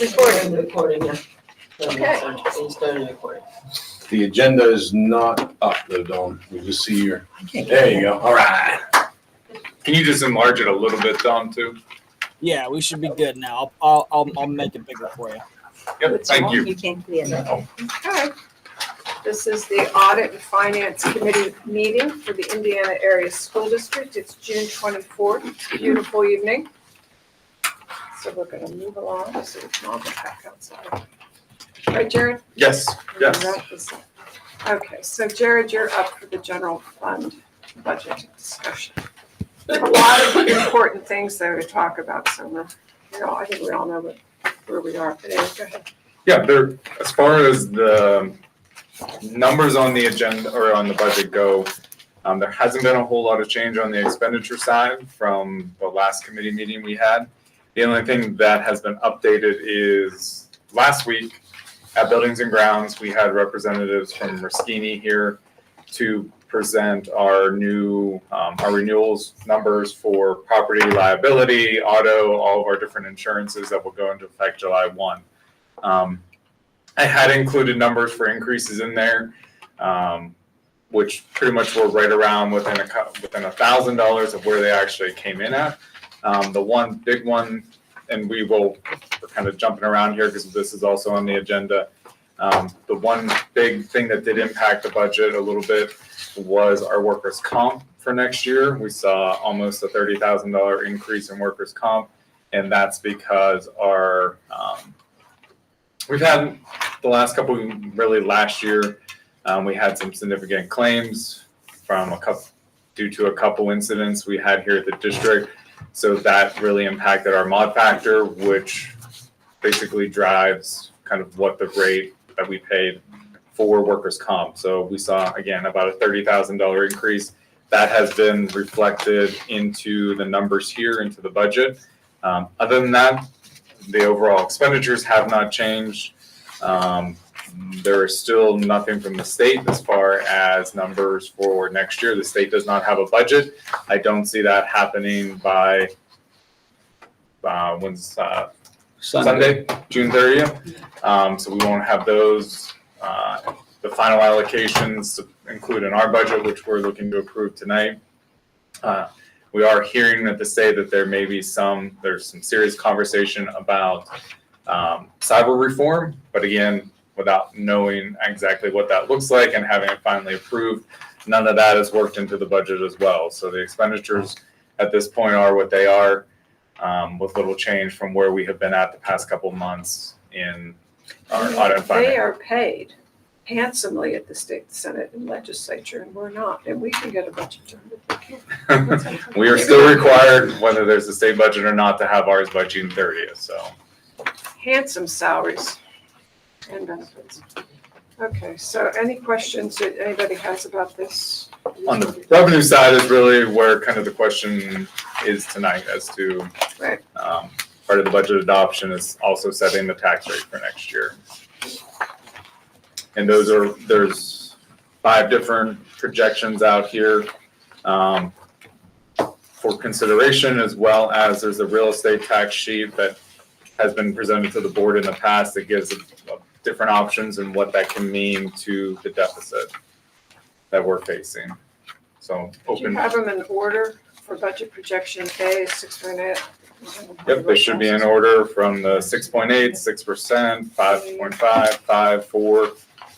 Recording, yeah. Okay. You started recording. The agenda is not up though, Dawn. We just see your, there you go. All right. Can you just enlarge it a little bit, Dom, too? Yeah, we should be good now. I'll make it bigger for you. Yep, thank you. You can't be in there. Okay. This is the Audit and Finance Committee meeting for the Indiana Area School District. It's June 24th. It's a beautiful evening. So we're going to move along. So we can all get back outside. Right, Jared? Yes, yes. Okay, so Jared, you're up for the general fund budget discussion. There's a lot of important things there to talk about, so I think we all know where we are. But anyway, go ahead. Yeah, there, as far as the numbers on the agenda or on the budget go, there hasn't been a whole lot of change on the expenditure side from the last committee meeting we had. The only thing that has been updated is last week at Buildings and Grounds, we had representatives from Ruskini here to present our new, our renewals numbers for property liability, auto, all of our different insurances that will go into effect July 1. I had included numbers for increases in there, which pretty much were right around within $1,000 of where they actually came in at. The one big one, and we're kind of jumping around here because this is also on the agenda. The one big thing that did impact the budget a little bit was our workers' comp for next year. We saw almost a $30,000 increase in workers' comp, and that's because our we've had the last couple, really last year, we had some significant claims from due to a couple incidents we had here at the district. So that really impacted our mod factor, which basically drives kind of what the rate that we paid for workers' comp. So we saw, again, about a $30,000 increase. That has been reflected into the numbers here, into the budget. Other than that, the overall expenditures have not changed. There is still nothing from the state as far as numbers for next year. The state does not have a budget. I don't see that happening by when's Sunday, June 30th. So we won't have those. The final allocations to include in our budget, which we're looking to approve tonight. We are hearing at the state that there may be there's some serious conversation about cyber reform, but again, without knowing exactly what that looks like and having it finally approved, none of that is worked into the budget as well. So the expenditures at this point are what they are, with little change from where we have been at the past couple of months in our audit and finance. They are paid handsomely at the state senate and legislature, and we're not, and we can get a budget turned if we can. We are still required, whether there's a state budget or not, to have ours by June 30th. So Handsome salaries and benefits. Okay, so any questions that anybody has about this? on the revenue side is really where kind of the question is tonight as to Right. Part of the budget adoption is also setting the tax rate for next year. And there's 5 different projections out here for consideration, as well as there's a real estate tax sheet that has been presented to the board in the past that gives different options and what that can mean to the deficit that we're facing. So Do you have them in order for budget projection? A is 6.8. Yep, they should be in order from the 6.8, 6%, 5.5, 5, 4.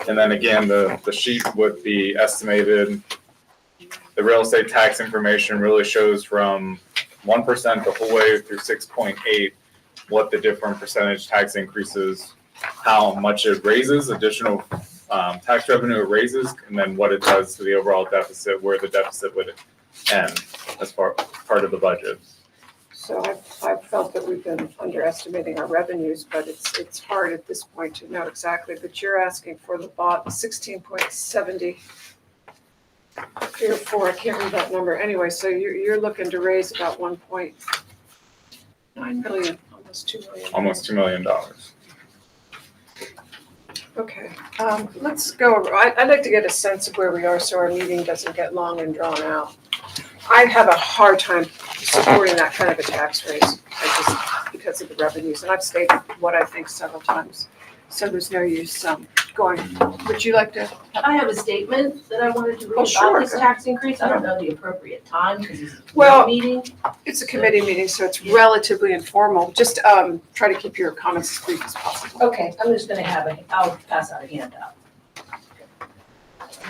And then again, the sheet with the estimated, the real estate tax information really shows from 1% the whole way through 6.8, what the different percentage tax increases, how much it raises, additional tax revenue it raises, and then what it does to the overall deficit, where the deficit would end as part of the budget. So I've felt that we've been underestimating our revenues, but it's hard at this point to know exactly. But you're asking for the 16.70 or 4, I can't read that number. Anyway, so you're looking to raise about 1.9 million, almost 2 million. Almost $2 million. Okay, let's go over. I'd like to get a sense of where we are so our meeting doesn't get long and drawn out. I have a hard time supporting that kind of a tax raise. because of the revenues, and I've stated what I think several times. So there's no use going. Would you like to? I have a statement that I wanted to Oh, read sure, about this go tax increase. I don't know the appropriate time because it's a Well- committee meeting. It's a committee meeting, so it's relatively informal. Just try to keep your comments as brief as possible. Okay, I'm just gonna I'll pass out a handout.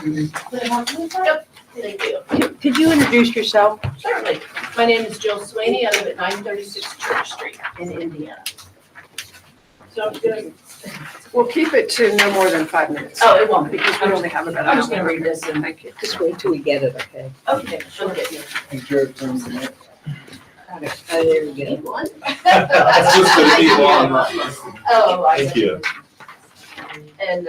Yep, thank you. Could you introduce yourself? Certainly. My name is Jill Sweeney. I live at 936 Church Street in Indiana. So I'm gonna, We'll keep it to no more than 5 minutes. oh, it won't be. Because we only have about an I'm just hour. gonna read this and, Thank you. Just wait till we get it, okay? okay, she'll get you. There you Need go. one? That's just the people on Oh, I Thank see. you. And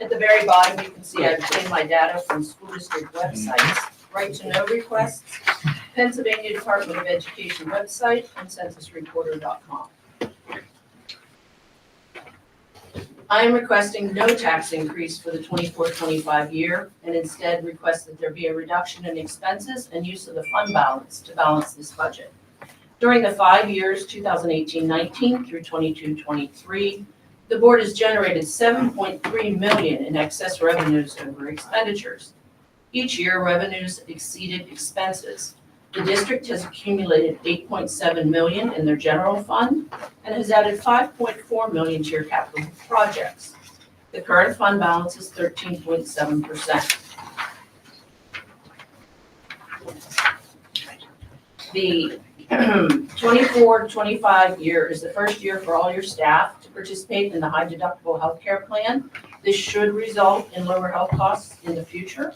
at the very bottom, you can see I've obtained my data from school district websites, right-to-know requests, Pennsylvania Department of Education website, and censusreporter.com. I am requesting no tax increase for the 24-25 year, and instead request that there be a reduction in expenses and use of the fund balance to balance this budget. During the 5 years, 2018-19 through 22-23, the board has generated $7.3 million in excess revenues over expenditures. Each year, revenues exceeded expenses. The district has accumulated $8.7 million in their general fund and has added $5.4 million to your capital projects. The current fund balance is 13.7%. The 24-25 year is the first year for all your staff to participate in the high deductible healthcare plan. This should result in lower health costs in the future.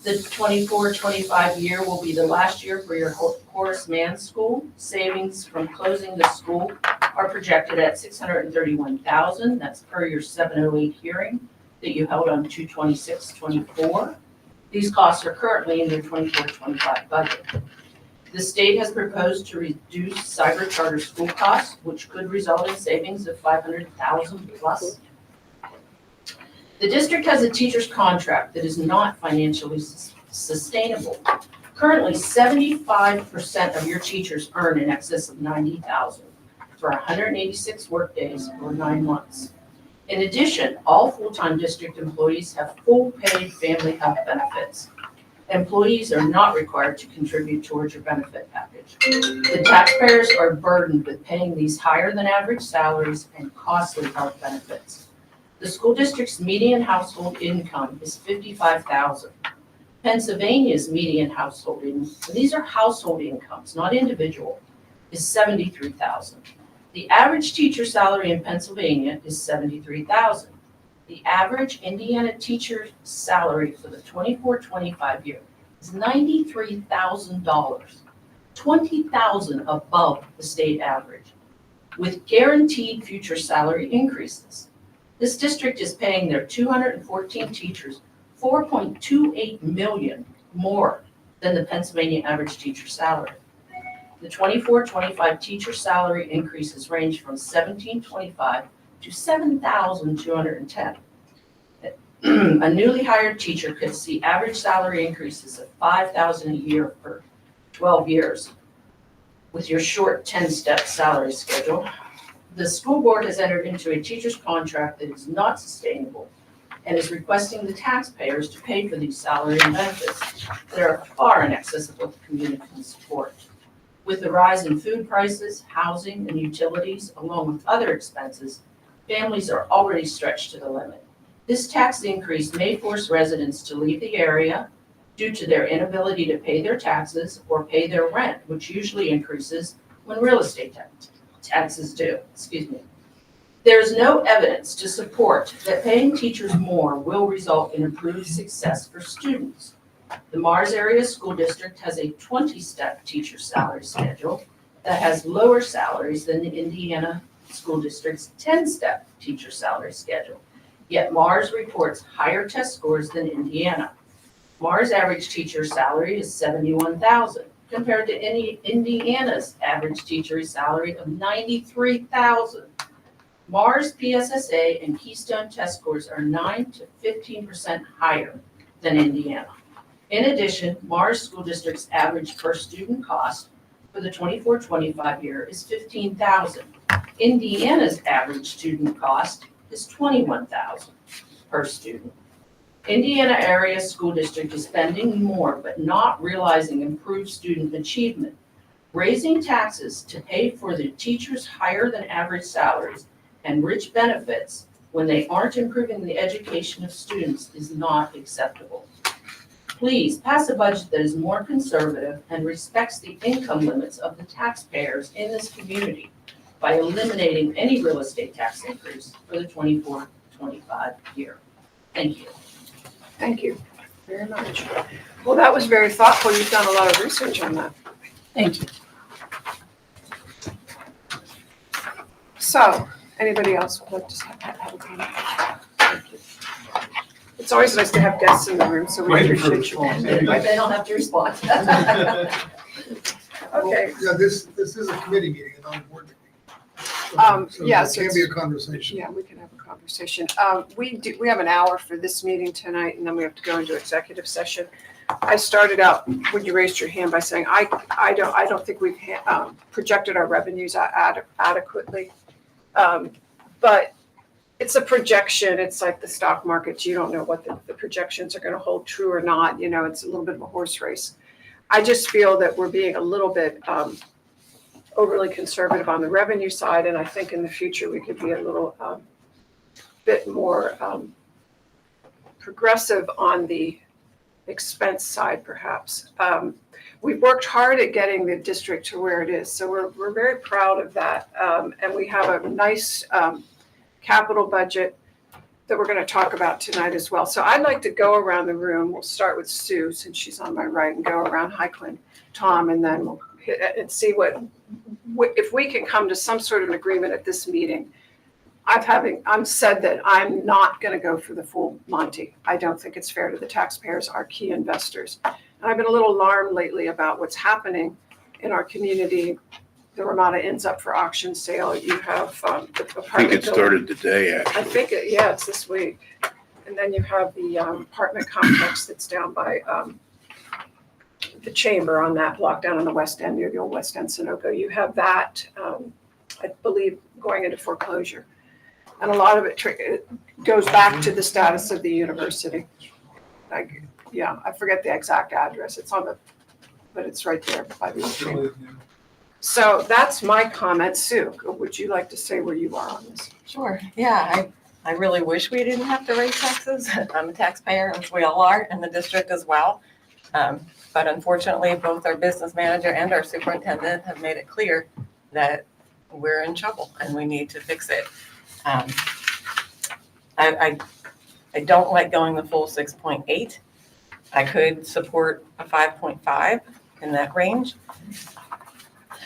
The 24-25 year will be the last year for your Horace Mann School. Savings from closing the school are projected at $631,000. That's per your 708 hearing that you held on 2/26/24. These costs are currently in your 24-25 budget. The state has proposed to reduce cyber charter school costs, which could result in savings of $500,000 plus. The district has a teacher's contract that is not financially sustainable. Currently, 75% of your teachers earn in excess of $90,000 for 186 workdays or 9 months. In addition, all full-time district employees have full paid family health benefits. Employees are not required to contribute towards your benefit package. The taxpayers are burdened with paying these higher than average salaries and costly health benefits. The school district's median household income is $55,000. Pennsylvania's median household income, these are household incomes, not individual, is $73,000. The average teacher salary in Pennsylvania is $73,000. The average Indiana teacher salary for the 24-25 year is $93,000, $20,000 above the state average, with guaranteed future salary increases. This district is paying their 214 teachers $4.28 million more than the Pennsylvania average teacher salary. The 24-25 teacher salary increases range from $1,725 to $7,210. A newly hired teacher could see average salary increases of $5,000 a year for 12 years with your short 10-step salary schedule. The school board has entered into a teacher's contract that is not sustainable and is requesting the taxpayers to pay for these salary and benefits that are far in excess of what the community can support. With the rise in food prices, housing, and utilities, along with other expenses, families are already stretched to the limit. This tax increase may force residents to leave the area due to their inability to pay their taxes or pay their rent, which usually increases when real estate taxes do. There is no evidence to support that paying teachers more will result in improved success for students. The Mars Area School District has a 20-step teacher salary schedule that has lower salaries than the Indiana School District's 10-step teacher salary schedule. Yet Mars reports higher test scores than Indiana. Mars' average teacher salary is $71,000 compared to Indiana's average teacher salary of $93,000. Mars PSSA and Keystone test scores are 9 to 15% higher than Indiana. In addition, Mars School District's average per student cost for the 24-25 year is $15,000. Indiana's average student cost is $21,000 per student. Indiana Area School District is spending more but not realizing improved student achievement. Raising taxes to pay for the teachers' higher than average salaries and rich benefits when they aren't improving the education of students is not acceptable. Please pass a budget that is more conservative and respects the income limits of the taxpayers in this community by eliminating any real estate tax increase for the 24-25 year. Thank you. Thank you very much. Well, that was very thoughtful. You've done a lot of research on that. Thank you. So, anybody else would like to have a comment? Thank you. It's always nice to have guests in the room, so we Waiting for appreciate you. They don't have to respond. Okay, Yeah, this is a committee meeting, not a board meeting. So yeah, it so can be a it's- conversation. yeah, we can have a conversation. We have an hour for this meeting tonight, and then we have to go into executive session. I started out, when you raised your hand, by saying, I don't think we've projected our revenues adequately. But it's a projection. It's like the stock market. You don't know what the projections are going to hold true or not. You know, it's a little bit of a horse race. I just feel that we're being a little bit overly conservative on the revenue side, and I think in the future we could be a little bit more progressive on the expense side, perhaps. We've worked hard at getting the district to where it is, so we're very proud of that, and we have a nice capital budget that we're going to talk about tonight as well. So I'd like to go around the room. We'll start with Sue, since she's on my right, and go around Heiklin, Tom, and then we'll hit and see if we can come to some sort of an agreement at this meeting. I've said that I'm not going to go for the full Monty. I don't think it's fair to the taxpayers, our key investors. And I've been a little alarmed lately about what's happening in our community. The Ramada ends up for auction sale. You have the apartment I think it building. started today, I actually. think, it's this week. And then you have the apartment complex that's down by the Chamber on that block down on the west end, near the old West End Sunoco. You have that, I believe, going into foreclosure. And a lot of it goes back to the status of the university. I forget the exact address. It's but it's right there by the stream. So that's my comment. Sue, would you like to say where you are on this? Sure, yeah, I really wish we didn't have to raise taxes. I'm a taxpayer, as we all are, and the district as well. But unfortunately, both our business manager and our superintendent have made it clear that we're in trouble and we need to fix it. I don't like going the full 6.8. I could support a 5.5 in that range.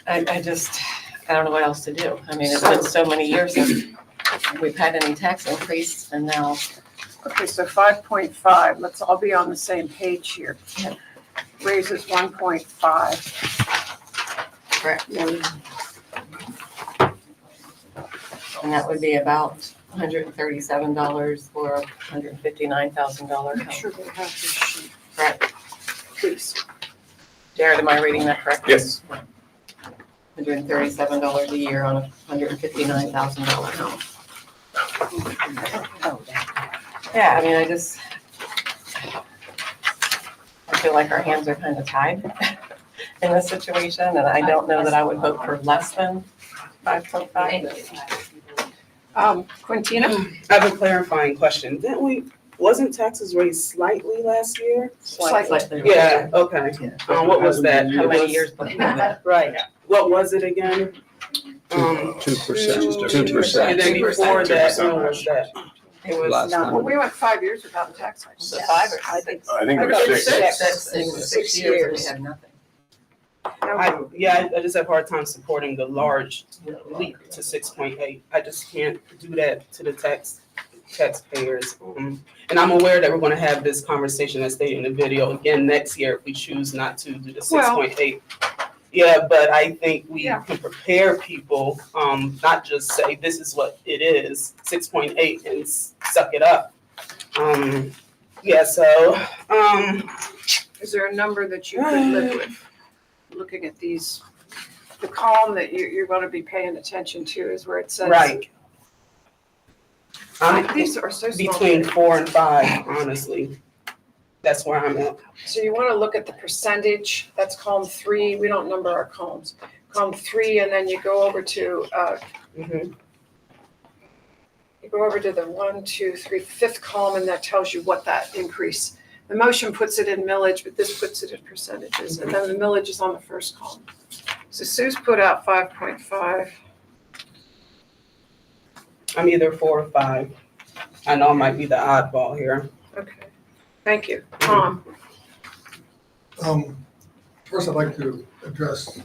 I don't know what else to do. I mean, it's been so many years since we've had any tax increase, and now. Okay, so 5.5, let's all be on the same page here. Yeah. Raises 1.5. Correct. And that would be about $137 for a $159,000 Make home. sure they have this sheet, Correct. please. Jared, am I reading that correctly? Yes. $137 a year on a $159,000 home. Yeah, I mean, I feel like our hands are kind of tied in this situation, and I don't know that I would vote for less than 5.5. Quintina? I have a clarifying question. Wasn't taxes raised slightly last year? Slightly. Yeah, okay. What was that? How many years before that? Right. What was it again? 2%. 2%. And then before that, 2% when was that? It was Last Well, we went 5 years without a tax hike. the 5 or I think 6. I think it I was thought it was 6. six. 6 years, we had nothing. I just have a hard time supporting the large leap to 6.8. I just can't do that to the taxpayers. And I'm aware that we're gonna have this conversation, as stated in the video, again next year if we choose not to do the 6.8. Yeah, but I think we Yeah. can prepare people, not just say this is what it is, 6.8, and suck it up. Is there a number that you could live with, looking at these the column that you're gonna be paying attention to is where it says. Right. I'm These are so small. between 4 and 5, honestly. That's where I'm at. So you wanna look at the percentage, that's column 3, we don't number our columns. Column 3, and then you go over to, Mhm. you go over to the 1, 2, 3, 5th column, and that tells you what that increase. The motion puts it in millage, but this puts it in percentages, and then the millage is on the first column. So Sue's put out 5.5. I'm either 4 or 5. I know I might be the oddball here. Okay, thank you. Tom? First, I'd like to address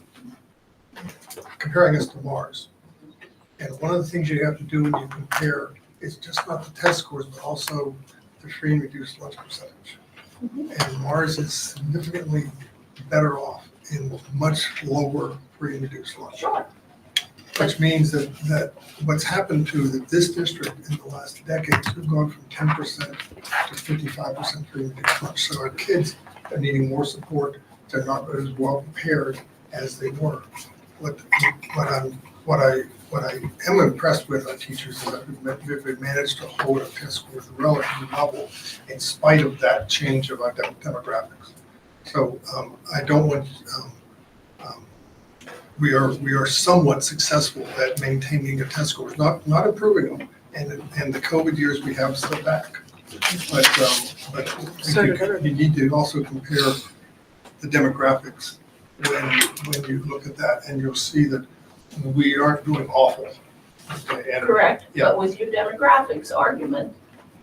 comparing us to Mars. And one of the things you have to do when you compare is just not the test scores, but also the free and reduced lunch percentage. And Mars is significantly better off in much lower free and reduced lunch. Sure. Which means that what's happened to this district in the last decades, we've gone from 10% to 55% free and reduced lunch. So our kids are needing more support. They're not as well prepared as they were. What I am impressed with our teachers is that we've managed to hold our test scores relatively level in spite of that change of our demographics. So I don't want, we are somewhat successful at maintaining the test scores, not improving them. And the COVID years we have set back. But you need to also compare the demographics when you look at that, and you'll see that we aren't doing awful. Okay, and Correct, Yeah. but with your demographics argument,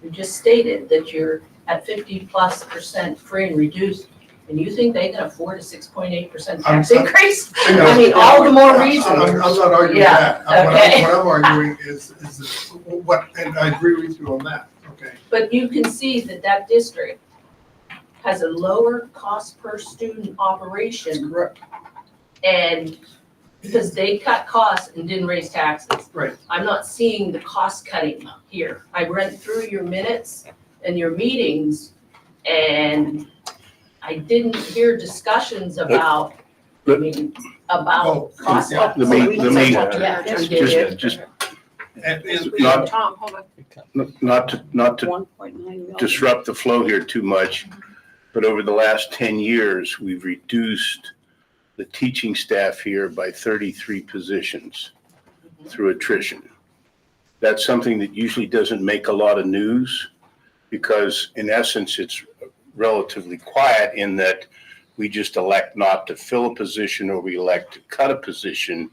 you just stated that you're at 50+% free and reduced, and you think they can afford a 6.8% tax increase? I mean, all the more reason. I'm not arguing Yeah, that. okay. What I'm arguing is that and I agree with you on that, okay? But you can see that that district has a lower cost per student operation, Correct. and because they cut costs and didn't raise taxes. Right. I'm not seeing the cost cutting here. I went through your minutes and your meetings, and I didn't hear discussions about, I mean, about cost. yeah. Let me- Yeah, you did. just And Not- Tom, hold on. not to 1.9 million. disrupt the flow here too much, but over the last 10 years, we've reduced the teaching staff here by 33 positions through attrition. That's something that usually doesn't make a lot of news because in essence, it's relatively quiet in that we just elect not to fill a position or we elect to cut a position.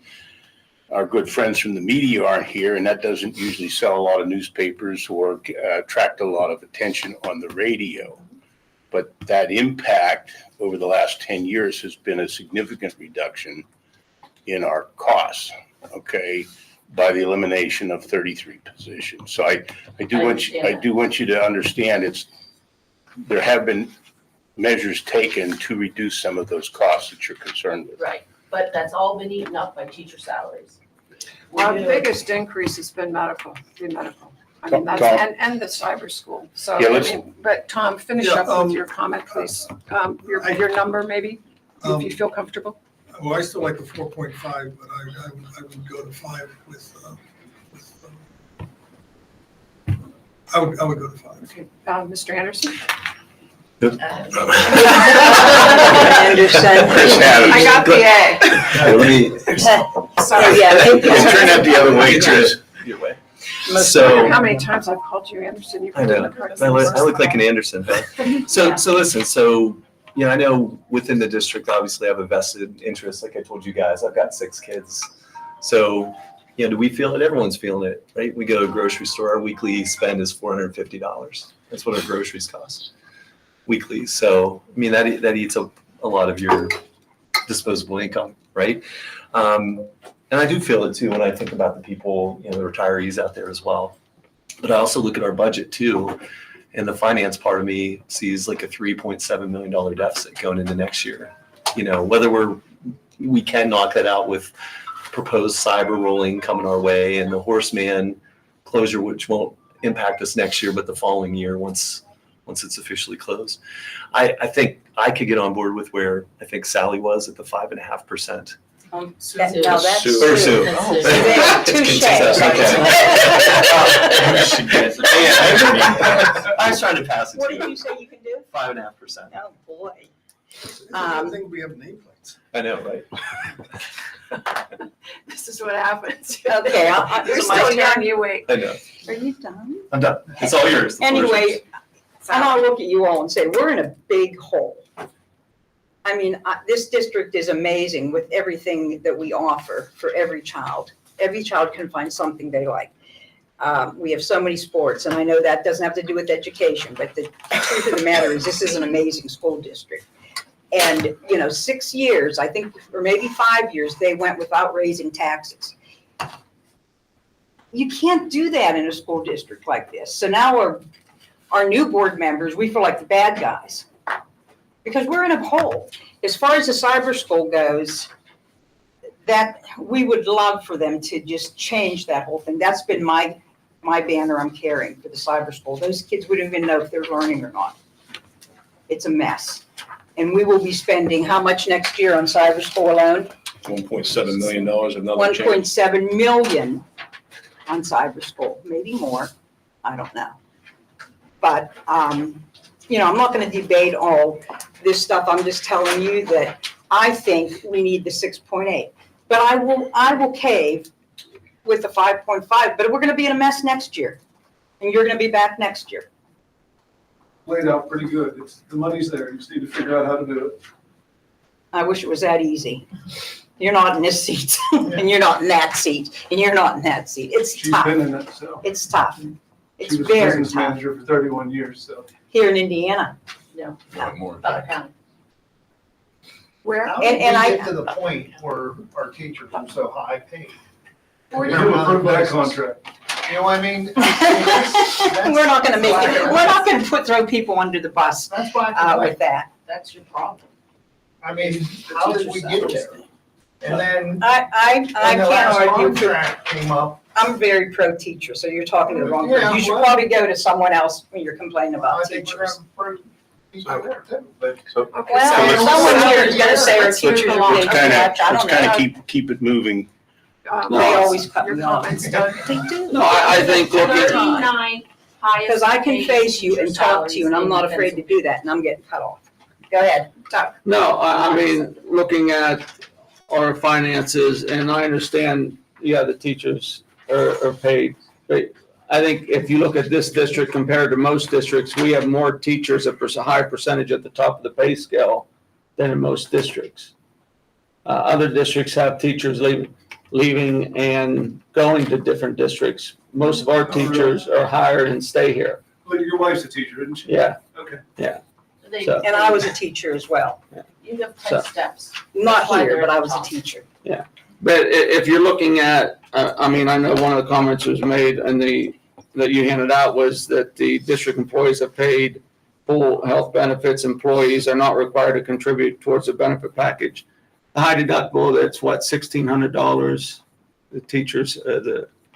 Our good friends from the media aren't here, and that doesn't usually sell a lot of newspapers or attract a lot of attention on the radio. But that impact over the last 10 years has been a significant reduction in our costs, okay, by the elimination of 33 positions. So I do want you to understand there have been measures taken to reduce some of those costs that you're concerned with. Right, but that's all been eaten up by teacher salaries. Well, the We do. biggest increase has been medical. I mean, that's, Tom. and the cyber school. So, Yeah, I let's- mean, but Tom, finish Yeah, up with your comment, please. Your number maybe, if you feel comfortable. well, I still like the 4.5, but I would go to 5 with I would go to 5. Okay, Mr. Anderson? Anderson. Chris Adams. I got the A. Let me, Sorry, yeah, thank you. Turn that the other way, Chris. your way. Most- So, How many times I've called you Anderson? You've I been know, the correct I person. look like an Anderson, huh? So listen, I know within the district, obviously I have a vested interest, like I told you guys, I've got 6 kids. So, do we feel it? Everyone's feeling it, right? We go to a grocery store, our weekly spend is $450. That's what our groceries cost weekly. So, I mean, that eats up a lot of your disposable income, right? And I do feel it too when I think about the people, the retirees out there as well. But I also look at our budget too, and the finance part of me sees like a $3.7 million deficit going into next year. Whether we can knock that out with proposed cyber rolling coming our way and the Horseman closure, which won't impact us next year, but the following year once it's officially closed. I think I could get on board with where I think Sally was at the 5.5%. Now that's Sue. Or Sue. Touche. I was trying to pass it What to did you. you say you can do? 5.5%. Oh, boy. It's a good thing we have nameplates. I know, right? This is what happens. Okay, You're is it my still turn? young, you wait. I know. Are you done? I'm done. It's all yours. The floor is yours. Anyway, and I'll look at you all and say, we're in a big hole. I mean, this district is amazing with everything that we offer for every child. Every child can find something they like. We have so many sports, and I know that doesn't have to do with education, but the truth of the matter is this is an amazing school district. And, 6 years, I think, or maybe 5 years, they went without raising taxes. You can't do that in a school district like this. So now our new board members, we feel like the bad guys because we're in a hole. As far as the cyber school goes, that we would love for them to just change that whole thing. That's been my banner I'm carrying for the cyber school. Those kids wouldn't even know if they're learning or not. It's a mess. And we will be spending how much next year on cyber school alone? $1.7 million, another change. 1.7 million on cyber school, maybe more, I don't know. But, I'm not gonna debate all this stuff, I'm just telling you that I think we need the 6.8. But I will cave with the 5.5, but we're gonna be in a mess next year. And you're gonna be back next year. Laid out pretty good. The money's there. You just need to figure out how to do it. I wish it was that easy. You're not in this seat, and you're not in that seat, and you're not in that seat. It's She's tough. been in it, so. It's tough. It's She was very business tough. manager for 31 years, so. Here in Indiana. Butler County. Where? And I- Get to the point where our teachers are so high paid. You approve that contract. You know what I mean? We're not gonna throw people under the bus, That's why with that. That's your problem. I mean, how did we get there? And then I when can't the last argue. contract came up, I'm very pro-teacher, so you're talking to the wrong Yeah, person. You should well- probably go to someone else when you're complaining I about think we're teachers. gonna bring people there too, but. Okay, Well, so- someone here is gonna say our Let's move teachers are along. paid too Let's much. I don't know. keep it moving. They always cut Your me off. comments, Doug. They do. No, I think looking, 39 highest. Because I can paid face you teacher and talk to you, and I'm not salaries in afraid to do that, and I'm getting cut off. Go ahead. no, I mean, looking at our finances, and I understand, the teachers are paid. But I think if you look at this district compared to most districts, we have more teachers, a higher percentage at the top of the pay scale than in most districts. Other districts have teachers leaving and going to different districts. Most of our teachers are hired and stay here. Well, your wife's a teacher, isn't she? Yeah, Okay. They- So- And I was a teacher as well. You have So- 10 steps. Not That's why here, they're but I at the was a top. teacher. but if you're looking at, I know one of the comments was made and that you handed out was that the district employees have paid full health benefits. Employees are not required to contribute towards the benefit package. The high deductible, that's what, $1,600? The teachers,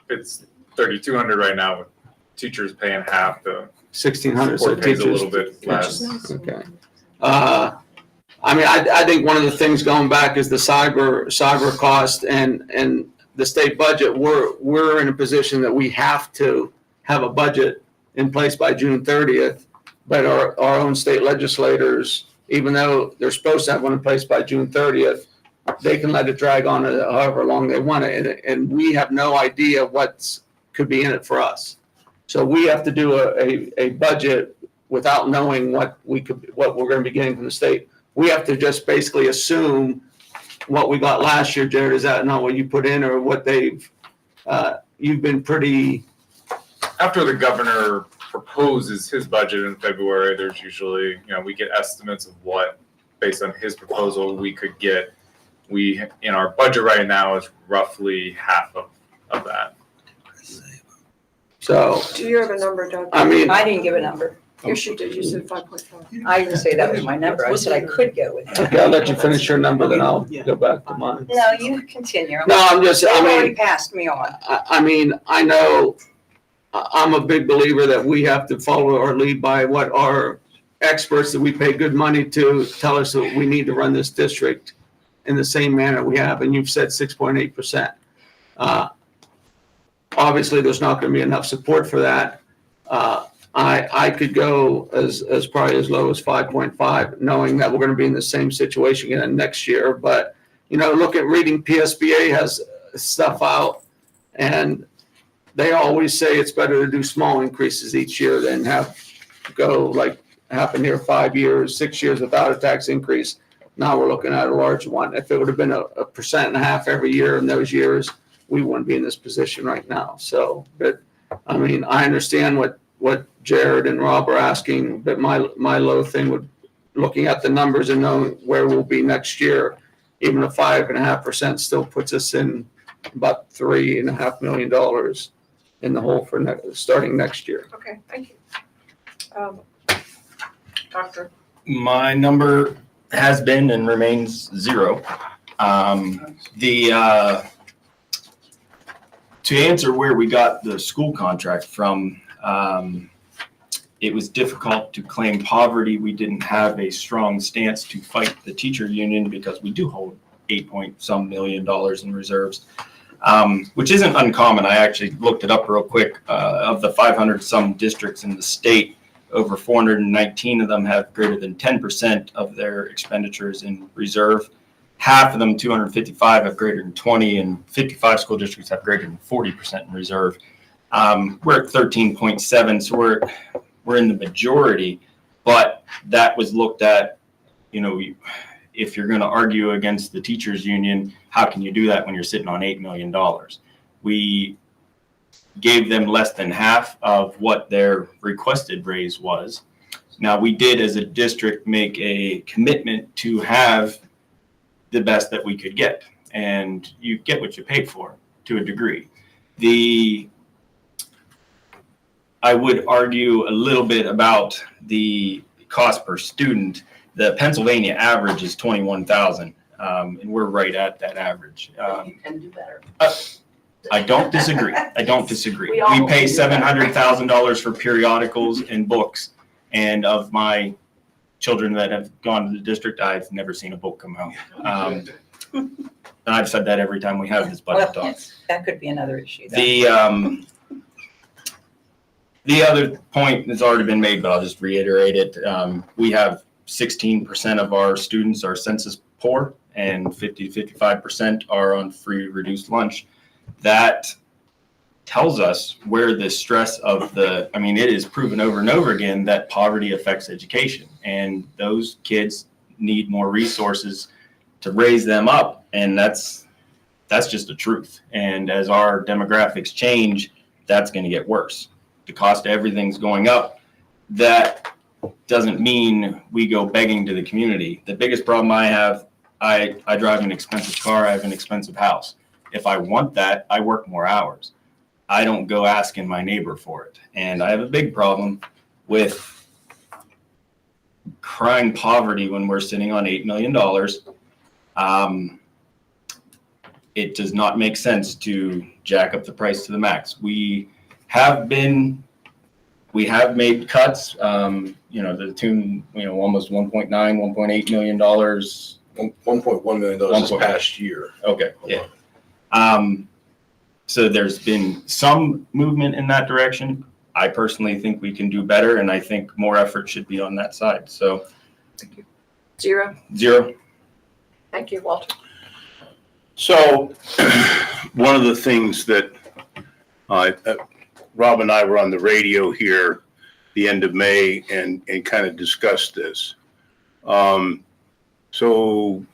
It's 3,200 right now, with teachers paying half, the 1,600, so support pays a teachers. little bit less. Okay. I think one of the things going back is the cyber cost and the state budget. We're in a position that we have to have a budget in place by June 30th, but our own state legislators, even though they're supposed to have one in place by June 30th, they can let it drag on however long they want it, and we have no idea what could be in it for us. So we have to do a budget without knowing what we're going to be getting from the state. We have to just basically assume what we got last year. Jared, is that not what you put in, or what you've been pretty? After the governor proposes his budget in February, there's usually, we get estimates of what, based on his proposal, we could get. We, in our budget right now, is roughly half of that. So, Do you have a number, Doug? I mean, I didn't give a number. Yes, you did. You said 5.5. I didn't say that was my number. I said I could go with it. okay, I'll let you finish your number, then I'll go back to mine. No, you continue. No, I'm just, They've already mean, passed me on. I know, I'm a big believer that we have to follow or lead by what our experts that we pay good money to tell us that we need to run this district. in the same manner we have, and you've said 6.8%. Obviously, there's not going to be enough support for that. I could go as probably as low as 5.5, knowing that we're going to be in the same situation again next year. But, you know, reading PSBA has stuff out, and they always say it's better to do small increases each year than go like happen here 5 years, 6 years without a tax increase. Now we're looking at a large one. If it would have been a 1.5% every year in those years, we wouldn't be in this position right now. So, but I mean, I understand what Jared and Rob are asking, but my low thing would, looking at the numbers and knowing where we'll be next year, even a 5.5% still puts us in about $3.5 million in the hole for starting next year. Okay, thank you. Doctor, My number has been and remains 0. To answer where we got the school contract from, it was difficult to claim poverty. We didn't have a strong stance to fight the teacher union because we do hold $8 million in reserves, which isn't uncommon. I actually looked it up real quick. Of the 500 some districts in the state, over 419 of them have greater than 10% of their expenditures in reserve. Half of them, 255, have greater than 20, and 55 school districts have greater than 40% in reserve. We're at 13.7, so we're in the majority, but that was looked at, you know, if you're going to argue against the teachers union, how can you do that when you're sitting on $8 million? We gave them less than half of what their requested raise was. Now, we did as a district make a commitment to have the best that we could get, and you get what you pay for to a degree. I would argue a little bit about the cost per student. The Pennsylvania average is $21,000, and we're right at that average. You can do better. I don't disagree. I don't disagree. We all We pay do better. $700,000 for periodicals and books, and of my children that have gone to the district, I've never seen a book come out. And I've said that every time we have this budget talk. That could be another issue. The other point that's already been made, but I'll just reiterate it. We have 16% of our students are census poor, and 50 to 55% are on free reduced lunch. That tells us where the stress of it is proven over and over again that poverty affects education, and those kids need more resources to raise them up, and that's just the truth. And as our demographics change, that's going to get worse. The cost of everything's going up. That doesn't mean we go begging to the community. The biggest problem I have, I drive an expensive car, I have an expensive house. If I want that, I work more hours. I don't go asking my neighbor for it. And I have a big problem with crying poverty when we're sitting on $8 million. It does not make sense to jack up the price to the max. We have made cuts, to the tune, almost $1.9, $1.8 million. $1.1 million this past year. Okay, yeah. So there's been some movement in that direction. I personally think we can do better, and I think more effort should be on that side. So, thank you. 0. 0. Thank you, Walter. So one of the things that Rob and I were on the radio here the end of May and kind of discussed this. So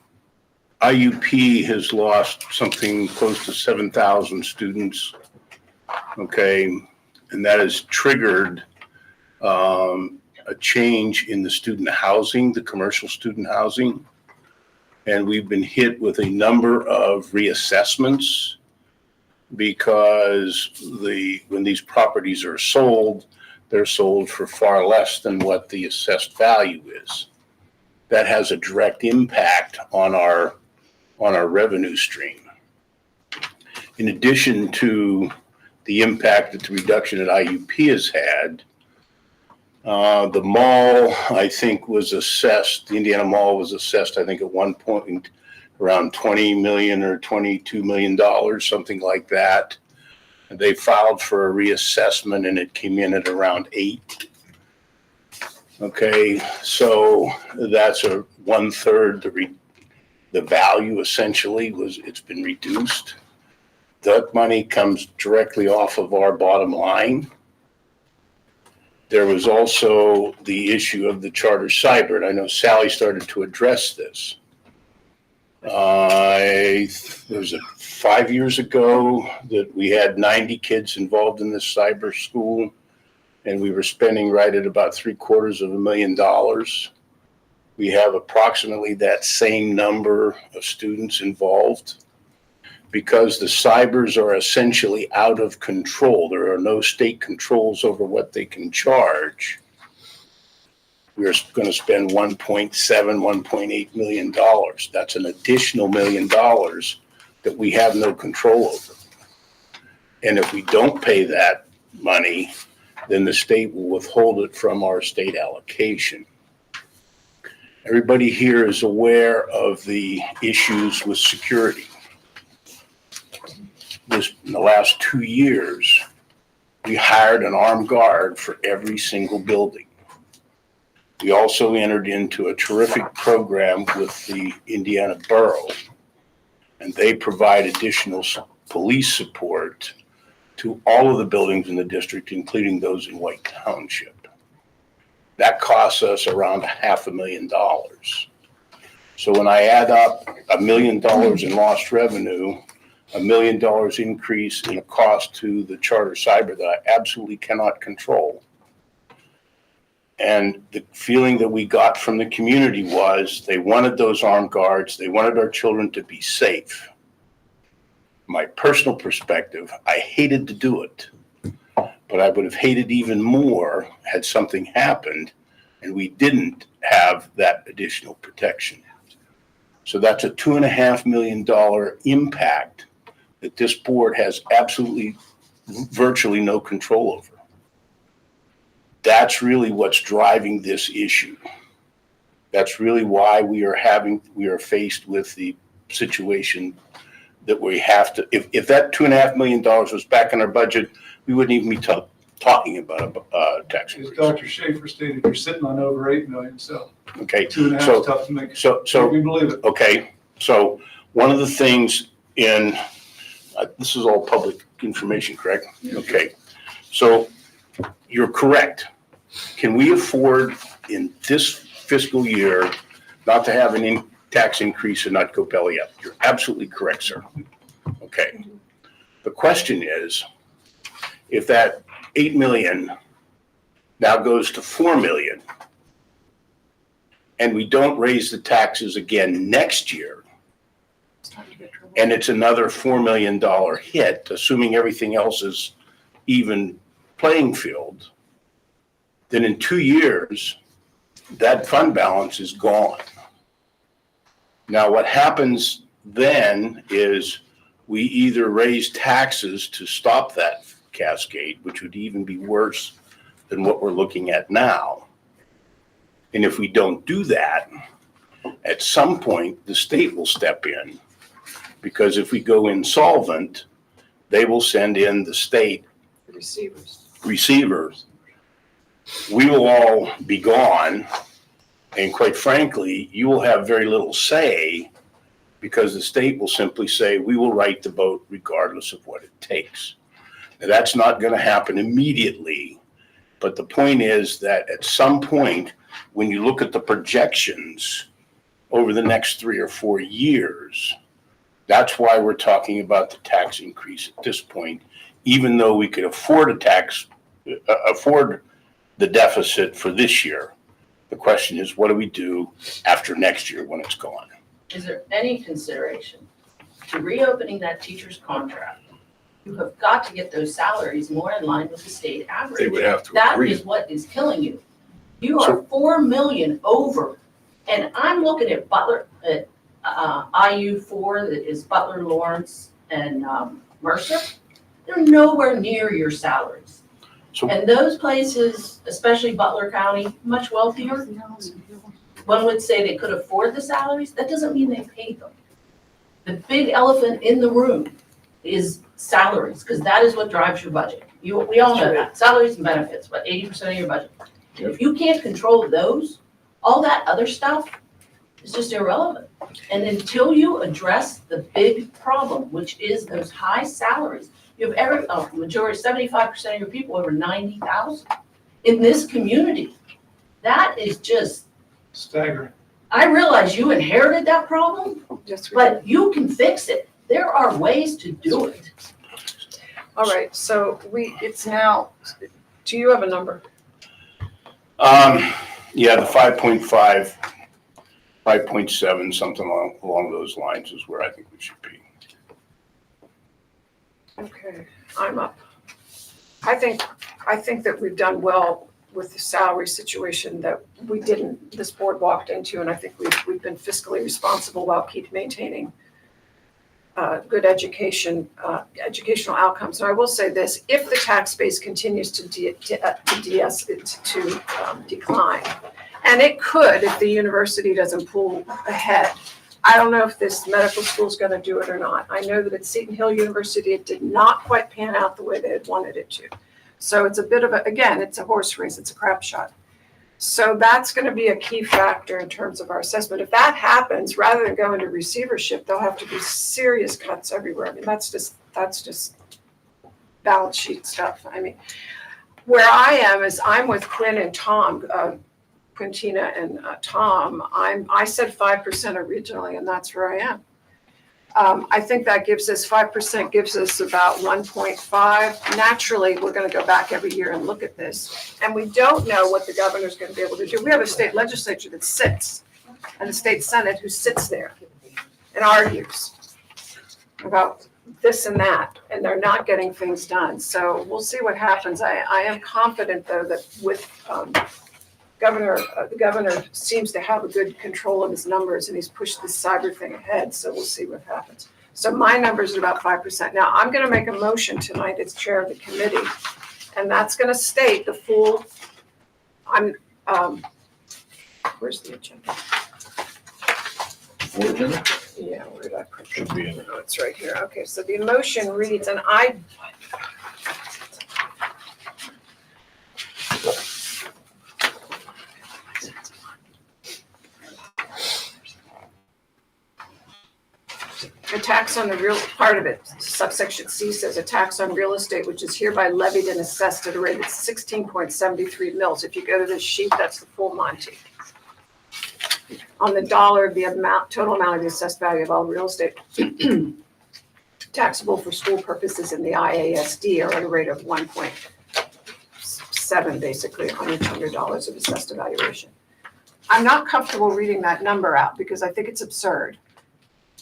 IUP has lost something close to 7,000 students, okay? And that has triggered a change in the student housing, the commercial student housing. And we've been hit with a number of reassessments because when these properties are sold, they're sold for far less than what the assessed value is. That has a direct impact on our revenue stream. In addition to the impact that the reduction at IUP has had, the mall, I think, the Indiana Mall was assessed, I think, at one point around 20 million or $22 million, something like that. And they filed for a reassessment and it came in at around 8. Okay, so that's a 1/3. The value essentially it's been reduced. That money comes directly off of our bottom line. There was also the issue of the charter cyber, and I know Sally started to address this. It was 5 years ago that we had 90 kids involved in this cyber school, and we were spending right at about $750,000. We have approximately that same number of students involved. Because the cybers are essentially out of control, there are no state controls over what they can charge. We're going to spend $1.8 million. That's an additional $1 million that we have no control over. And if we don't pay that money, then the state will withhold it from our state allocation. Everybody here is aware of the issues with security. In the last 2 years, we hired an armed guard for every single building. We also entered into a terrific program with the Indiana Borough, and they provide additional police support to all of the buildings in the district, including those in White Township. That costs us around $500,000. So when I add up $1 million in lost revenue, $1 million increase in a cost to the charter cyber that I absolutely cannot control. And the feeling that we got from the community was they wanted those armed guards, they wanted our children to be safe. My personal perspective, I hated to do it, but I would have hated even more had something happened and we didn't have that additional protection. So that's a $2.5 million impact that this board has absolutely, virtually no control over. That's really what's driving this issue. That's really why we are faced with the situation that we have to, if that $2.5 million was back in our budget, we wouldn't even be talking about a tax As increase. Dr. Schaefer stated, you're sitting on over 8 million, so Okay, 2.5 so is tough to make. so We believe it. okay, so one of the things in this is all public information, correct? Okay, so you're correct. Can we afford in this fiscal year not to have an tax increase and not go belly up? You're absolutely correct, sir. Okay. The question is, if that 8 million now goes to 4 million and we don't raise the taxes again next year, and it's another $4 million hit, assuming everything else is even playing field, then in 2 years, that fund balance is gone. Now, what happens then is we either raise taxes to stop that cascade, which would even be worse than what we're looking at now. And if we don't do that, at some point, the state will step in. Because if we go insolvent, they will send in the state receivers. We will all be gone. And quite frankly, you will have very little say because the state will simply say, we will right the boat regardless of what it takes. Now, that's not going to happen immediately. But the point is that at some point, when you look at the projections over the next 3 or 4 years, that's why we're talking about the tax increase at this point, even though we could afford afford the deficit for this year. The question is, what do we do after next year when it's gone? Is there any consideration to reopening that teacher's contract? You have got to get those salaries more in line with the state average. They would have to That agree. is what is killing you. You are 4 million over, and I'm looking at Butler, at IU4, that is Butler, Lawrence, and Mercer. They're nowhere near your salaries. So- And those places, especially Butler County, much wealthier. One would say they could afford the salaries. That doesn't mean they paid them. The big elephant in the room is salaries, because that is what drives your budget. We all know that. Salaries and benefits, about 80% of your budget. If you can't control those, all that other stuff is just irrelevant. And until you address the big problem, which is those high salaries, you have majority, 75% of your people over 90,000 in this community. That is just, Staggering. I realize you inherited that problem, Yes, we but you can fix it. There are ways to do it. All right, so it's now, do you have a number? Yeah, the 5.5, 5.7, something along those lines is where I think we should be. Okay, I'm up. I think that we've done well with the salary situation that this board walked into, and I think we've been fiscally responsible while maintaining good educational outcomes. And I will say this, if the tax base continues to decline, and it could if the university doesn't pull ahead. I don't know if this medical school is going to do it or not. I know that at Seton Hill University, it did not quite pan out the way they had wanted it to. So it's a bit of again, it's a horse race, it's a crap shot. So that's going to be a key factor in terms of our assessment. If that happens, rather than go into receivership, there'll have to be serious cuts everywhere. I mean, that's just balance sheet stuff. I mean, where I am is I'm with Quinn and Tom, Quintina and Tom. I said 5% originally, and that's where I am. I think that gives us 5%, gives us about 1.5. Naturally, we're going to go back every year and look at this. And we don't know what the governor's going to be able to do. We have a state legislature that sits and a state senate who sits there and argues about this and that, and they're not getting things done. So we'll see what happens. I am confident, though, that with the governor seems to have a good control of his numbers, and he's pushed this cyber thing ahead, so we'll see what happens. So my numbers are about 5%. Now, I'm going to make a motion tonight as chair of the committee, and that's going to state the full, where's the agenda? Yeah, where did I put it? Should be in Oh, it's right here. Okay, so the motion reads, and a tax on the real part of it, subsection C says a tax on real estate, which is hereby levied and assessed at a rate of 16.73 mils. If you go to this sheet, that's the full Monty. On the dollar, the total amount of the assessed value of all real estate taxable for school purposes in the IASD are at a rate of 1.7, basically, on each $100 of assessed evaluation. I'm not comfortable reading that number out because I think it's absurd.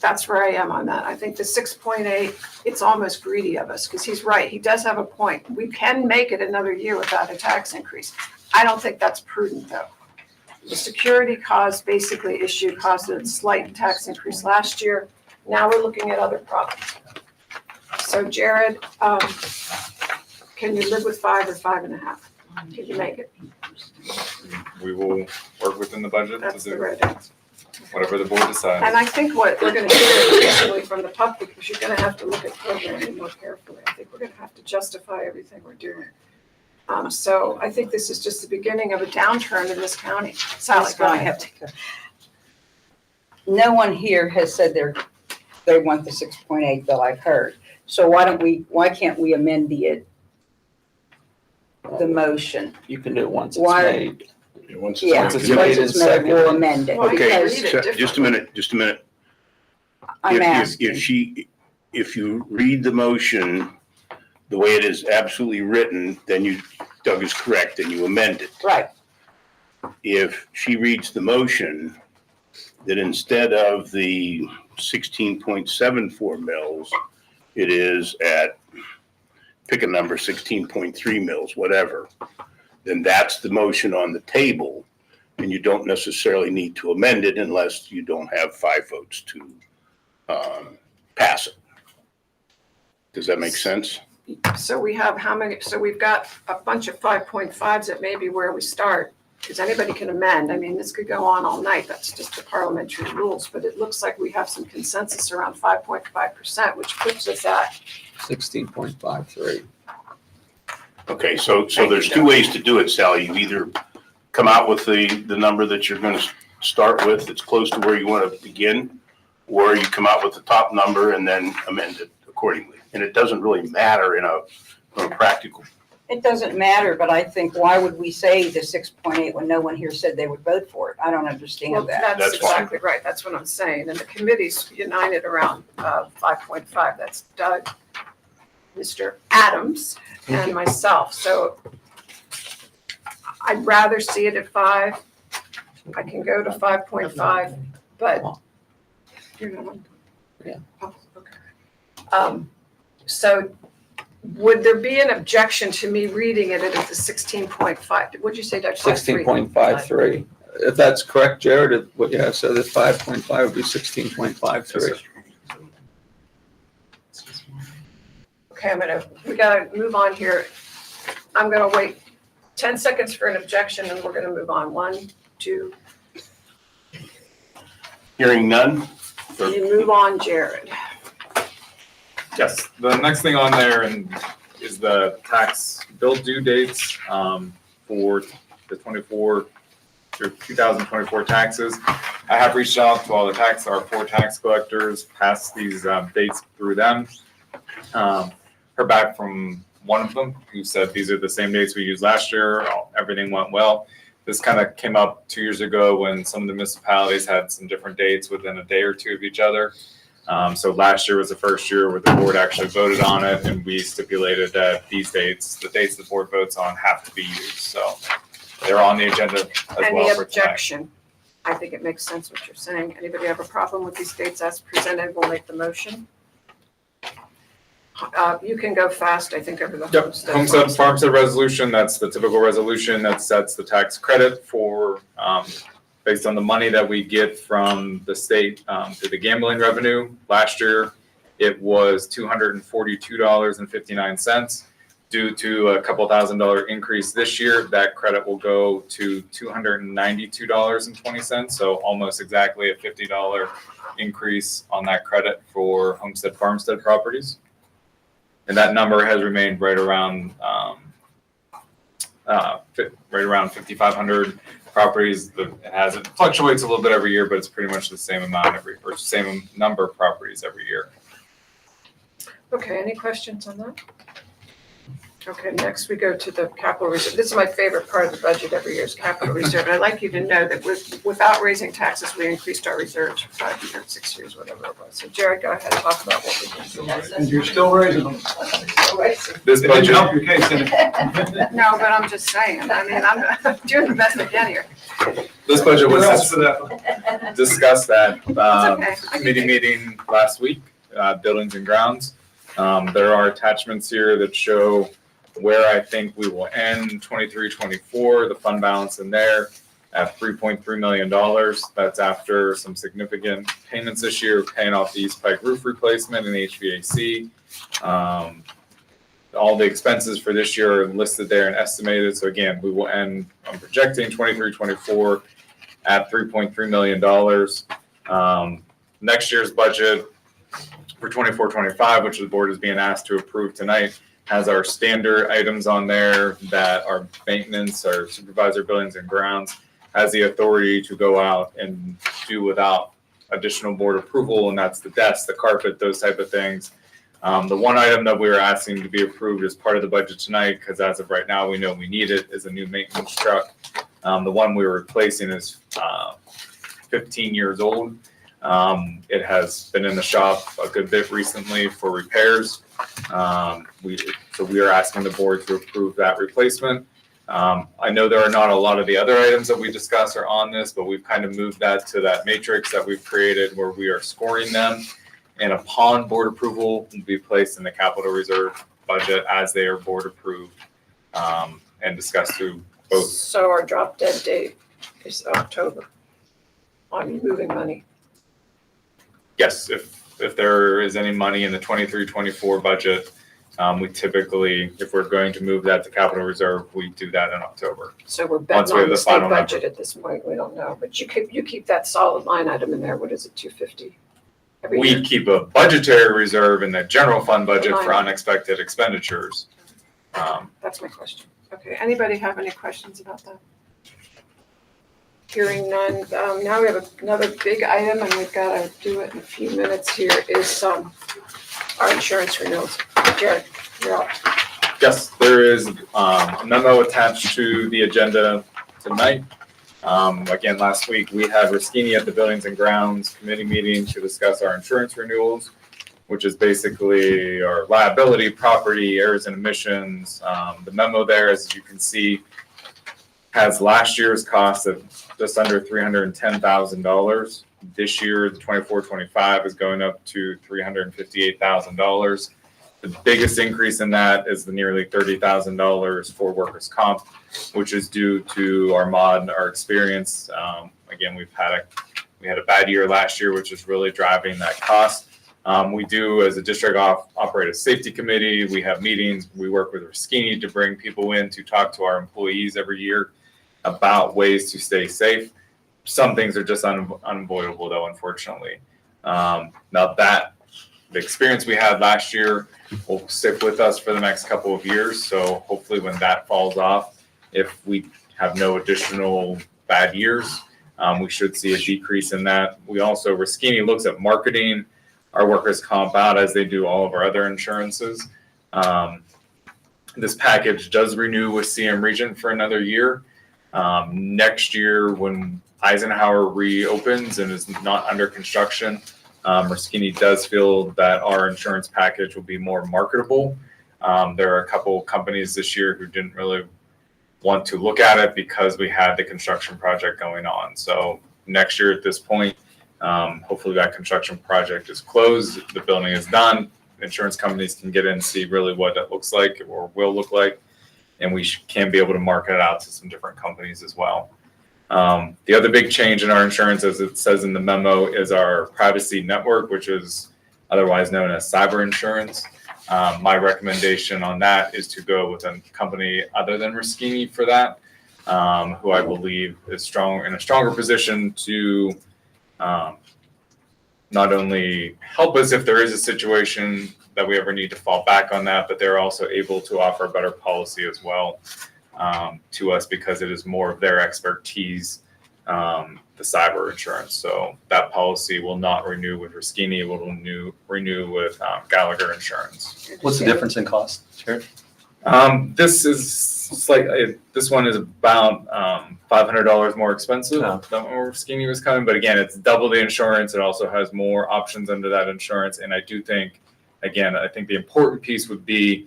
That's where I am on that. I think the 6.8, it's almost greedy of us because he's right. He does have a point. We can make it another year without a tax increase. I don't think that's prudent, though. The security cause basically issue caused a slight tax increase last year. Now we're looking at other problems. So Jared, can you live with 5 or 5.5? Can you make it? We will work within the budget to That's the do right answer. whatever the board decides. And I think what we're going to hear increasingly from the public is you're going to have to look at programming more carefully. I think we're going to have to justify everything we're doing. So I think this is just the beginning of a downturn in this county. Sally, That's go why I ahead. have to go. No one here has said they want the 6.8 that I've heard. So why can't we amend the motion? You can do it once it's Why- made. Once Yeah, Once once it's made it's and made, we'll seconded. amend it. Well, you can Okay, read it so just a minute. I'm asking. If you read the motion the way it is absolutely written, then Doug is correct, and you amend it. Right, If she reads the motion, that instead of the 16.74 mils, it is at, pick a number, 16.3 mils, whatever, then that's the motion on the table, and you don't necessarily need to amend it unless you don't have 5 votes to pass it. Does that make sense? So we have how many? So we've got a bunch of 5.5s that may be where we start. because anybody can amend. I mean, this could go on all night. That's just the parliamentary rules. But it looks like we have some consensus around 5.5%, which puts us at 16.53. Okay, so there's two ways to do it, Sally. You either come out with the number that you're gonna start with that's close to where you want to begin, or you come out with the top number and then amend it accordingly. And it doesn't really matter from a practical. It doesn't matter, but I think, why would we say the 6.8 when no one here said they would vote for it? I don't well, understand that. that's That's fine. exactly right. That's what I'm saying. And the committee's united around 5.5. That's Doug, Mr. Adams, and myself. So I'd rather see it at 5. I can go to 5.5, but you're going. Yeah. Oh, okay. So would there be an objection to me reading it at the 16.5? What'd you say, Doug? 16.53. If that's correct, Jared, yeah, so the 5.5 would be 16.53. Okay, we gotta move on here. I'm gonna wait 10 seconds for an objection and we're gonna move on. 1, 2, Hearing none? you move on, Jared. Yes, the next thing on there is the tax bill due dates for the 2024 taxes. I have reached out to all our 4 tax collectors, passed these dates through them. Heard back from one of them who said these are the same dates we used last year. Everything went well. This kind of came up 2 years ago when some of the municipalities had some different dates within a day or two of each other. So last year was the first year where the board actually voted on it, and we stipulated that these dates, the dates the board votes on, have to be used. So they're on the agenda as Any well for tonight. objection? I think it makes sense what you're saying. Anybody have a problem with these dates as presented? We'll make the motion. You can go fast, I think, over the Yep, homestead. farmstead resolution, that's the typical resolution that sets the tax credit for, based on the money that we get from the state through the gambling revenue. Last year, it was $242.59. Due to a couple $1,000 increase this year, that credit will go to $292.20. So almost exactly a $50 increase on that credit for homestead farmstead properties. And that number has remained right around 5,500 properties. It fluctuates a little bit every year, but it's pretty much the same amount same number of properties every year. Okay, any questions on that? Okay, next we go to the capital reserve. This is my favorite part of the budget every year is capital reserve. And I'd like you to know that without raising taxes, we increased our reserves for 5 years, 6 years, whatever it was. So Jared, go ahead and talk about what we did. And you're still raising them. This It didn't budget, help your case, did it? No, but I'm just saying, I mean, I'm doing the best I can here. this budget was Congrats for that. discussed at It's okay. committee meeting last week, buildings and grounds. There are attachments here that show where I think we will end 23-24, the fund balance in there at $3.3 million. That's after some significant payments this year, paying off the East Pike roof replacement and HVAC. All the expenses for this year are listed there and estimated. So again, we will end, I'm projecting 23-24 at $3.3 million. Next year's budget for 24-25, which the board is being asked to approve tonight, has our standard items on there that are maintenance, our supervisor buildings and grounds has the authority to go out and do without additional board approval, and that's the desk, the carpet, those type of things. The one item that we were asking to be approved as part of the budget tonight, because as of right now, we know we need it, is a new maintenance truck. The one we were replacing is 15 years old. It has been in the shop a good bit recently for repairs. So we are asking the board to approve that replacement. I know there are not a lot of the other items that we discuss are on this, but we've kind of moved that to that matrix that we've created where we are scoring them. And upon board approval, will be placed in the capital reserve budget as they are board approved and discussed through both. So our drop dead date is October on moving money. Yes, if there is any money in the 23-24 budget We typically, if we're going to move that to capital reserve, we do that in October. So we're Once betting we have on the the state final number. budget at this point, we don't know, but you keep that solid line item in there, what is it, 250? Every year? We keep a budgetary reserve in the general fund budget for Line. unexpected expenditures. That's my question. Okay, anybody have any questions about that? Hearing none, now we have another big item, and we've got to do it in a few minutes here, is our insurance renewals. Jared, you're up. Yes, there is a memo attached to the agenda tonight. Again, last week, we had Riskini at the Buildings and Grounds Committee meeting to discuss our insurance renewals, which is basically our liability, property, errors and omissions. The memo there, as you can see, has last year's cost of just under $310,000. This year, the 24-25 is going up to $358,000. The biggest increase in that is the nearly $30,000 for workers' comp, which is due to our experience. Again, we had a bad year last year, which is really driving that cost. We do, as a district, operate a safety committee. We have meetings. We work with Riskini to bring people in to talk to our employees every year about ways to stay safe. Some things are just unavoidable, though, unfortunately. The experience we had last year will stick with us for the next couple of years. So hopefully when that falls off, if we have no additional bad years, we should see a decrease in that. We also, Riskini looks at marketing our workers' comp out as they do all of our other insurances. This package does renew with CM Regent for another year. Next year, when Eisenhower reopens and is not under construction, Riskini does feel that our insurance package will be more marketable. There are a couple companies this year who didn't really want to look at it because we had the construction project going on. So next year at this point, hopefully that construction project is closed, the building is done, insurance companies can get in and see really what it looks like or will look like, and we can be able to market it out to some different companies as well. The other big change in our insurance, as it says in the memo, is our privacy network, which is otherwise known as cyber insurance. My recommendation on that is to go with a company other than Riskini for that, who I believe is in a stronger position to not only help us if there is a situation that we ever need to fall back on that, but they're also able to offer a better policy as well to us because it is more of their expertise, the cyber insurance. So that policy will not renew with Riskini, it will renew with Gallagher Insurance. What's the difference in cost, Jared? This one is about $500 more expensive than where Riskini was coming, but again, it's double the insurance. It also has more options under that insurance, and I think the important piece would be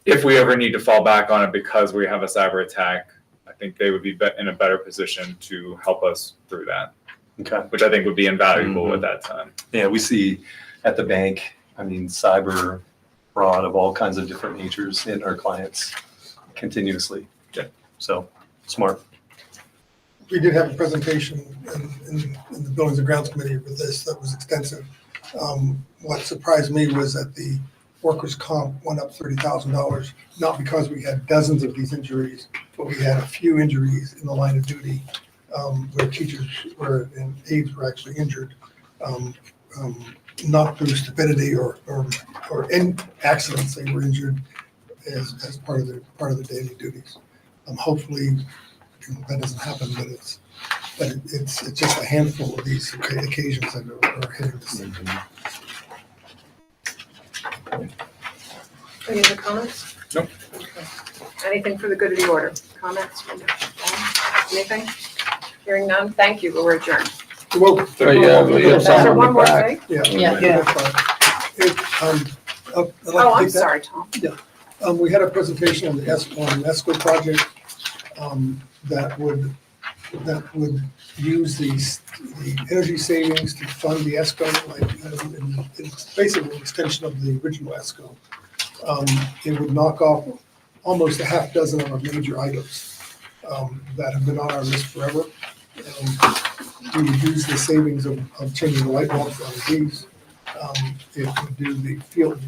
if we ever need to fall back on it because we have a cyber attack, I think they would be in a better position to help us through that. Okay. Which I think would be invaluable at that time. Yeah, we see at the bank, cyber fraud of all kinds of different natures in our clients continuously. Yeah. So smart. We did have a presentation in the Buildings and Grounds Committee for this that was extensive. What surprised me was that the workers' comp went up $30,000, not because we had dozens of these injuries, but we had a few injuries in the line of duty where teachers and aides were actually injured, not through stupidity or in accidents. They were injured as part of the daily duties. Hopefully that doesn't happen, but it's just a handful of these occasions that are hitting this. Any other comments? Nope. Okay. Anything for the good of the order? Comments? Anything? Hearing none, thank you, we're adjourned. Well, we have Is there someone one in more the back. thing? Yeah. I'd like to Oh, I'm take that. sorry, Tom. We had a presentation on the ESCO project that would use the energy savings to fund the ESCO. It's basically an extension of the original ESCO. It would knock off almost a half dozen of our major items that have been on our list forever. We would use the savings of changing the light bulbs on these. It would do the field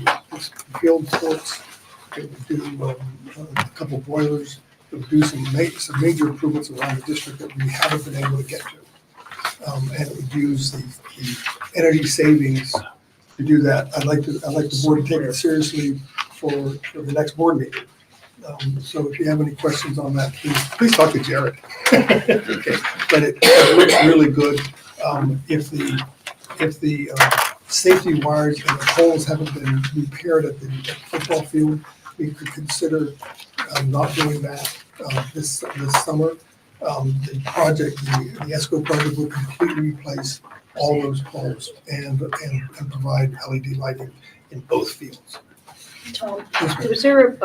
sports It would do a couple boilers. It would do some major improvements around the district that we haven't been able to get to. And it would use the energy savings to do that. I'd like the board to take it seriously for the next board meeting. So if you have any questions on that, please talk to Jared. Okay, but it looks really good. If the safety wires and the poles haven't been repaired at the football field, we could consider not doing that this summer. The project, the ESCO project will completely replace all those poles and provide LED lighting in both fields. Tom, was there,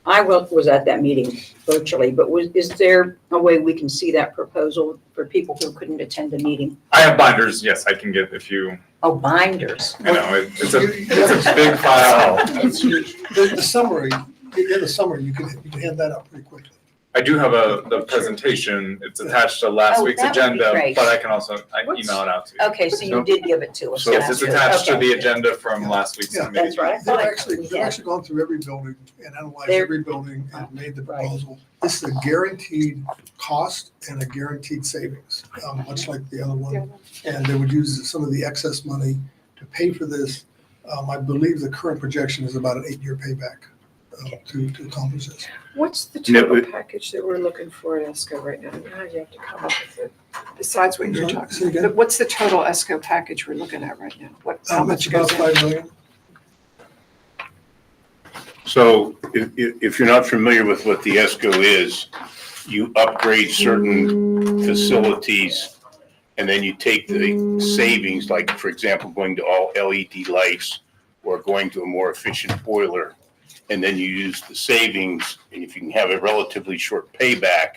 I was at that meeting virtually, but is there a way we can see that proposal for people who couldn't attend the meeting? I have binders, yes, I can get if you, Oh, binders. I know, it's a big file. It's huge. The summary, in the summary, you can hand that out pretty quickly. I do have the presentation, it's attached to last Oh, week's that would be agenda, great. but I can also email it out to you. Okay, so you did give it to us. So Yes, it's attached to Okay. the agenda from last week's Yeah. committee. That's right. I They've thought I actually gone through every building and analyzed They're- every building and made the Right. proposal. This is a guaranteed cost and a guaranteed savings, much like the other one. And they would use some of the excess money to pay for this. I believe the current projection is about an 8-year payback to accomplish this. What's the No, total it- package that we're looking for at ESCO right now? Now you have to come up with it, besides what you're Say talking again? about. What's the total ESCO package we're looking at right now? How It's much about goes in? $5 million. So if you're not familiar with what the ESCO is, you upgrade certain facilities and then you take the savings, like for example, going to all LED lights or going to a more efficient boiler. And then you use the savings, and if you can have a relatively short payback,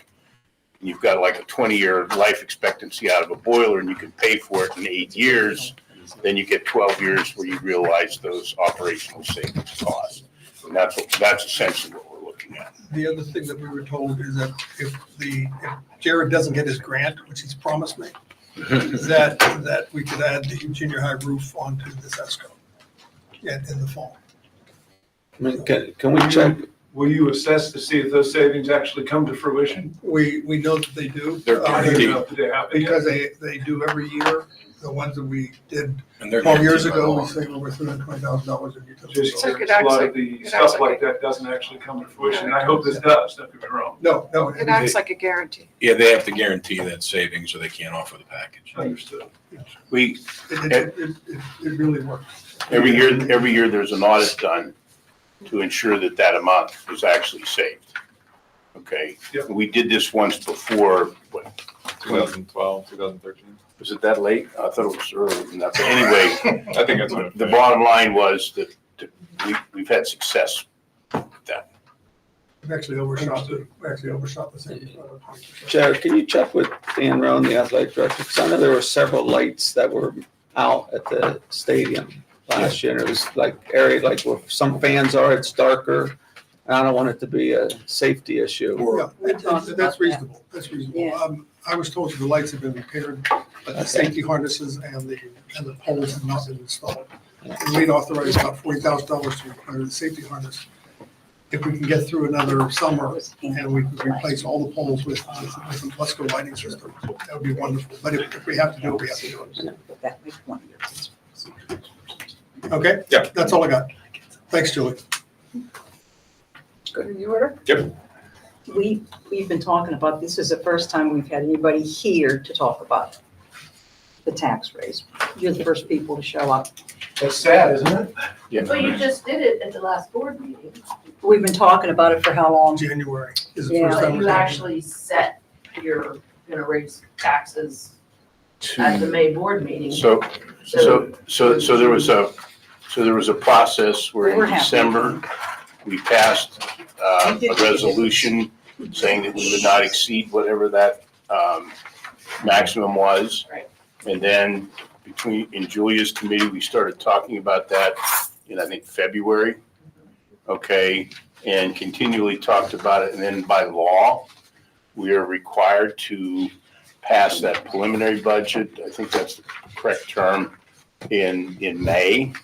and you've got like a 20-year life expectancy out of a boiler and you can pay for it in 8 years, then you get 12 years where you realize those operational savings costs. And that's essentially what we're looking at. The other thing that we were told is that if Jared doesn't get his grant, which he's promised me, that we could add the junior high roof onto this ESCO in the fall. I mean, can we check? Will you assess to see if those savings actually come to fruition? We know that they do. They're guaranteed. Do they happen yet? Because they do every year. The ones that we did And they're 12 years guaranteed by ago, law. we saved over $320,000 in utilities. Just So it could a lot actually- of the it stuff acts like like that doesn't actually come to fruition. And I hope this does, don't get me wrong. No. It acts like a guarantee. Yeah, they have to guarantee that savings or they can't offer the package. Understood. We, It really works. every year, there's an audit done to ensure that that amount is actually saved. Okay? Yep. We did this once before, what, 2012, 2013. was it that late? I thought it was earlier than that. But anyway, I think that's what. the bottom line was that we've had success with that. We actually overshot the savings. Jared, can you check with Dan Roan, the athletic director? Because I know there were several lights that were out at the stadium last year. And it was like area, like where some fans are, it's darker. I don't want it to be a safety issue. Yeah, that's reasonable. That's reasonable. Yeah. I was told that the lights have been repaired, but the safety harnesses and the poles have not been installed. And we'd authorized about $40,000 to repair the safety harness. If we can get through another summer and we can replace all the poles with an Plusco lighting system, that would be wonderful. But if we have to do it, we have to do it. That was 1 year. Okay? Yeah. That's all I got. Thanks, Julie. Good in the order? We've been talking about, this is the first time we've had anybody here to talk about the tax raise. You're the first people to show up. That's sad, isn't it? Well, you just did it at the last board meeting. We've been talking about it for how long? January is the Yeah. first But time. you actually set you're gonna raise taxes at the May board meeting. So there was a process where We're in happy. December, we passed a resolution saying that we would not exceed whatever that maximum was. Right. And then in Julia's committee, we started talking about that in, I think, February. Okay, and continually talked about it. And then by law, we are required to pass that preliminary budget, I think that's the correct term, in May,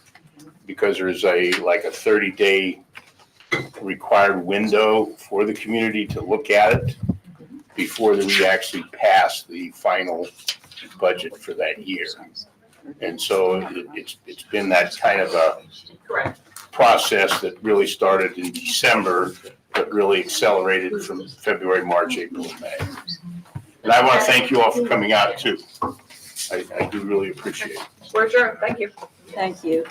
because there's like a 30-day required window for the community to look at it before we actually pass the final budget for that year. And so it's been that kind of a Correct. process that really started in December, but really accelerated from February, March, April, and May. And I want to thank you all for coming out too. I do really appreciate it. We're adjourned, thank you. Thank you.